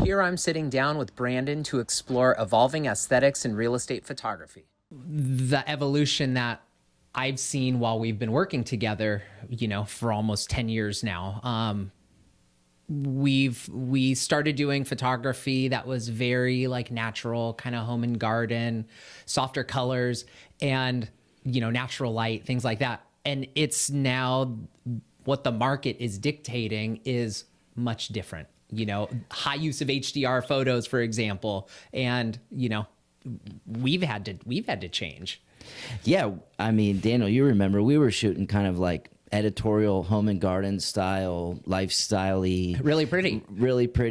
Here I'm sitting down with Brandon to explore evolving aesthetics in real estate photography. The evolution that I've seen while we've been working together, for almost 10 years now. We started doing photography that was very like natural, kind of home and garden, softer colors, and natural light, things like that. And it's now what the market is dictating is much different. High use of HDR photos, for example, and we've had to change. Yeah, I mean, Daniel, you remember we were shooting kind of like editorial home and garden style, lifestyle-y. Really pretty.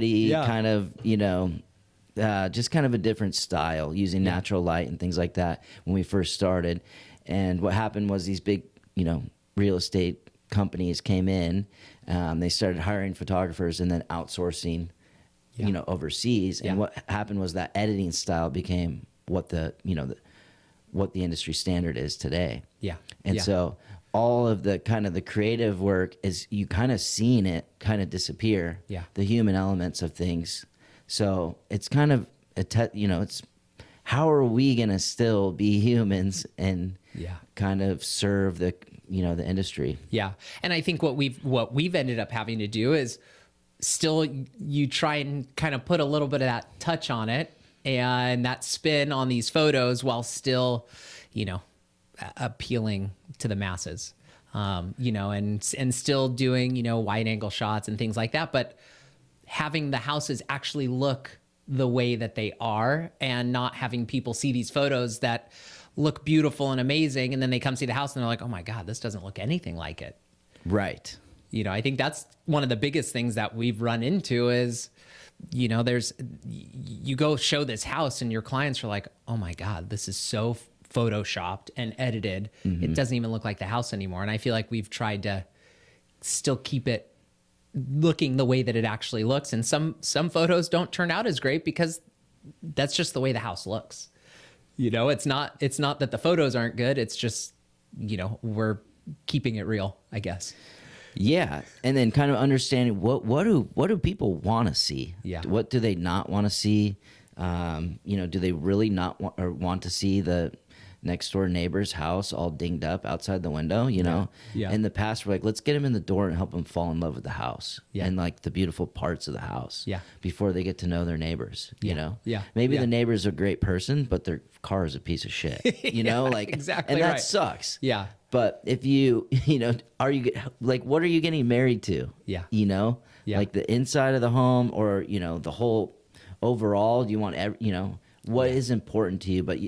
Yeah. Kind of, just kind of a different style using natural light and things like that when we first started. And what happened was these big, real estate companies came in, they started hiring photographers and then outsourcing, overseas. And what happened was that editing style became what what the industry standard is today. Yeah. And so all of the kind of the creative work is you kind of seeing it kind of disappear. Yeah. The human elements of things. So it's kind of it's how are we going to still be humans and kind of serve the the industry. Yeah. And I think what we've ended up having to do is still you try and kind of put a little bit of that touch on it and that spin on these photos while still, appealing to the masses, and still doing, wide angle shots and things like that. But having the houses actually look the way that they are and not having people see these photos that look beautiful and amazing. And then they come see the house and they're like, oh my God, this doesn't look anything like it. Right. I think that's one of the biggest things that we've run into is, you go show this house and your clients are like, oh my God, this is so photoshopped and edited. Mm-hmm. It doesn't even look like the house anymore. And I feel like we've tried to still keep it looking the way that it actually looks. And some photos don't turn out as great because that's just the way the house looks. It's not that the photos aren't good. It's just, we're keeping it real, I guess. Yeah, and then kind of understanding what do people want to see? Yeah. What do they not want to see? Do they really not want to see the next door neighbor's house all dinged up outside the window? Yeah. In the past, we're like, let's get them in the door and help them fall in love with the house and like the beautiful parts of the house. Yeah. Before they get to know their neighbors. Yeah. Maybe the neighbor's a great person, but their car is a piece of shit. Exactly. And that right. sucks. Yeah. But if what are you getting married to? Yeah. Like the inside of the home or, the whole overall, do you want, what is important to you? But,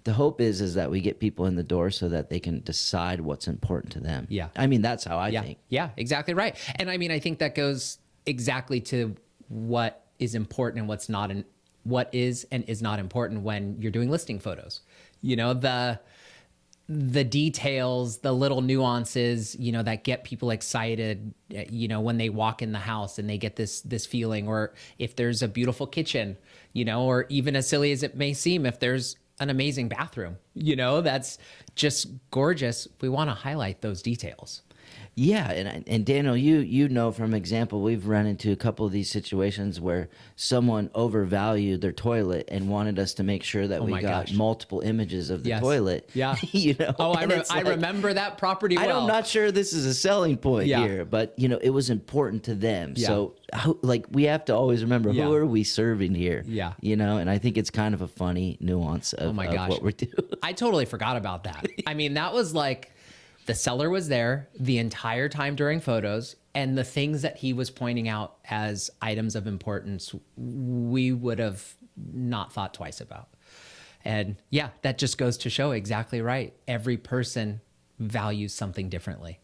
the hope is that we get people in the door so that they can decide what's important to them. Yeah. I mean, that's how I think. Yeah, exactly right. And I mean, I think that goes exactly to what is important and what is and is not important when you're doing listing photos. The details, the little nuances, that get people excited, when they walk in the house and they get this feeling, or if there's a beautiful kitchen, or even as silly as it may seem, if there's an amazing bathroom, that's just gorgeous. We want to highlight those details. Yeah, and Daniel, you know from example, we've run into a couple of these situations where someone overvalued their toilet and wanted us to make sure that we got multiple images of the toilet. Yeah. Oh, I remember that property well. I'm not sure this is a selling point here, but it was important to them. Yeah. So we have to always remember who are we serving here? Yeah. And I think it's kind of a funny nuance of what we're doing. I totally forgot about that. I mean, that was like, the seller was there the entire time during photos, and the things that he was pointing out as items of importance, we would have not thought twice about. And that just goes to show exactly right. Every person values something differently.